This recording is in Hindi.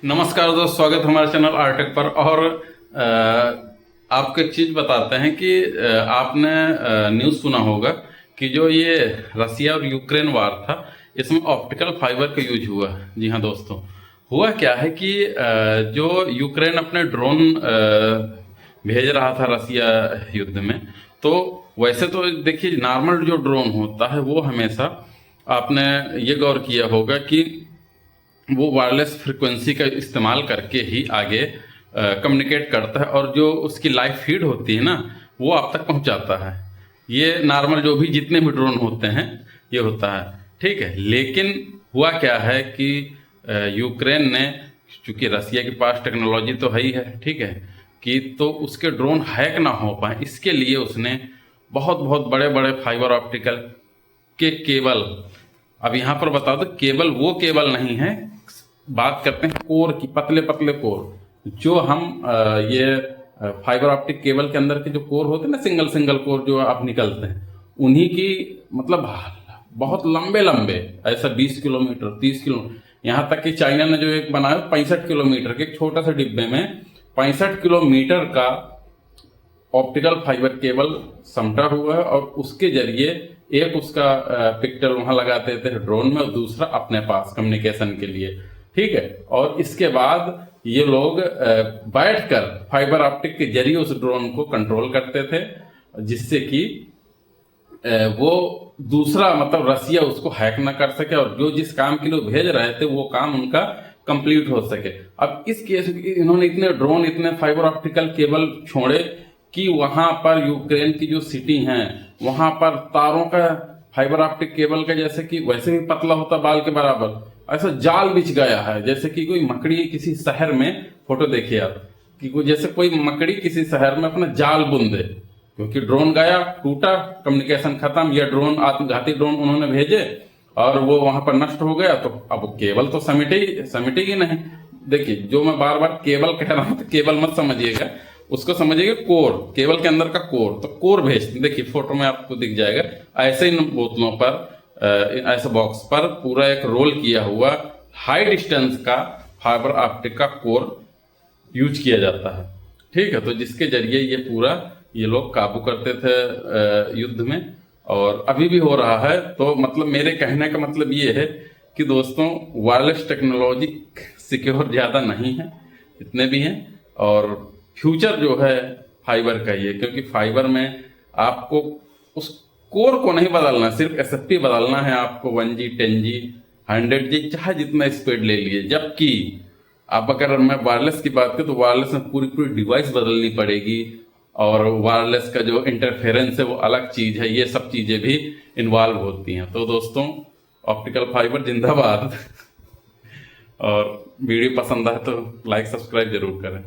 नमस्कार दोस्त, स्वागत है हमारे चैनल आर्टेक पर। और आपको एक चीज़ बताते हैं कि आपने न्यूज़ सुना होगा कि जो ये रसिया और यूक्रेन वार था, इसमें ऑप्टिकल फाइबर का यूज हुआ। जी हाँ दोस्तों, हुआ क्या है कि जो यूक्रेन अपने ड्रोन भेज रहा था रसिया युद्ध में, तो वैसे तो देखिए नॉर्मल जो ड्रोन होता है वो हमेशा, आपने ये गौर किया होगा कि वो वायरलेस फ्रिक्वेंसी का इस्तेमाल करके ही आगे कम्युनिकेट करता है, और जो उसकी लाइव फीड होती है ना, वो आप तक पहुंचाता है। ये नॉर्मल जो भी जितने भी ड्रोन होते हैं ये होता है, ठीक है। लेकिन हुआ क्या है कि यूक्रेन ने, चूंकि रसिया के पास टेक्नोलॉजी तो है ही है, ठीक है, कि तो उसके ड्रोन हैक ना हो पाए, इसके लिए उसने बहुत बहुत बड़े बड़े फाइबर ऑप्टिकल के केबल, अब यहाँ पर बता दो, केबल वो केबल नहीं है, बात करते हैं कोर की, पतले पतले कोर। जो हम ये फाइबर ऑप्टिक केबल के अंदर के जो कोर होते हैं ना, सिंगल सिंगल कोर जो आप निकलते हैं, उन्हीं की मतलब बहुत लंबे लंबे, ऐसा 20 किलोमीटर 30 किलो, यहाँ तक कि चाइना ने जो एक बनाया 65 किलोमीटर के एक छोटा सा डिब्बे में 65 किलोमीटर का ऑप्टिकल फाइबर केबल समटा हुआ है, और उसके जरिए एक उसका पिक्चर वहां लगाते थे ड्रोन में, और दूसरा अपने पास कम्युनिकेशन के लिए, ठीक है। और इसके बाद ये लोग बैठकर फाइबर ऑप्टिक के जरिए उस ड्रोन को कंट्रोल करते थे, जिससे कि वो दूसरा मतलब रसिया उसको हैक ना कर सके, और जो जिस काम के लिए भेज रहे थे वो काम उनका कंप्लीट हो सके। अब इस केस में इन्होंने इतने ड्रोन, इतने फाइबर ऑप्टिकल केबल छोड़े कि वहां पर यूक्रेन की जो सिटी हैं वहां पर तारों का, फाइबर ऑप्टिक केबल का जैसे कि वैसे भी पतला होता बाल के बराबर, ऐसा जाल बिछ गया है, जैसे कि कोई मकड़ी किसी शहर में, फोटो देखिए आप, कि कोई जैसे कोई मकड़ी किसी शहर में अपना जाल बुन दे, क्योंकि ड्रोन गया, टूटा, कम्युनिकेशन खत्म, या ड्रोन आत्मघाती ड्रोन उन्होंने भेजे और वो वहां पर नष्ट हो गया, तो अब केबल तो समेटेगी नहीं। देखिए, जो मैं बार बार केबल कह रहा हूं, तो केबल मत समझिएगा, उसको समझिएगा कोर, केबल के अंदर का कोर। तो कोर भेजते, देखिए फोटो में आपको दिख जाएगा, ऐसे इन बोतलों पर, ऐसे बॉक्स पर पूरा एक रोल किया हुआ हाई डिस्टेंस का फाइबर ऑप्टिक का कोर यूज किया जाता है, ठीक है। तो जिसके जरिए ये पूरा ये लोग काबू करते थे युद्ध में, और अभी भी हो रहा है। तो मतलब मेरे कहने का मतलब ये है कि दोस्तों, वायरलेस टेक्नोलॉजी सिक्योर ज़्यादा नहीं है, जितने भी हैं, और फ्यूचर जो है फाइबर का ही है, क्योंकि फाइबर में आपको उस कोर को नहीं बदलना, सिर्फ एसएफपी बदलना है आपको, 1G 10G 100G चाहे जितना स्पीड ले लिए। जबकि अब अगर मैं वायरलेस की बात करूं, तो वायरलेस में पूरी पूरी डिवाइस बदलनी पड़ेगी, और वायरलेस का जो इंटरफेरेंस है वो अलग चीज है, ये सब चीजें भी इन्वॉल्व होती हैं। तो दोस्तों, ऑप्टिकल फाइबर जिंदाबाद। और वीडियो पसंद आए तो लाइक सब्सक्राइब जरूर करें।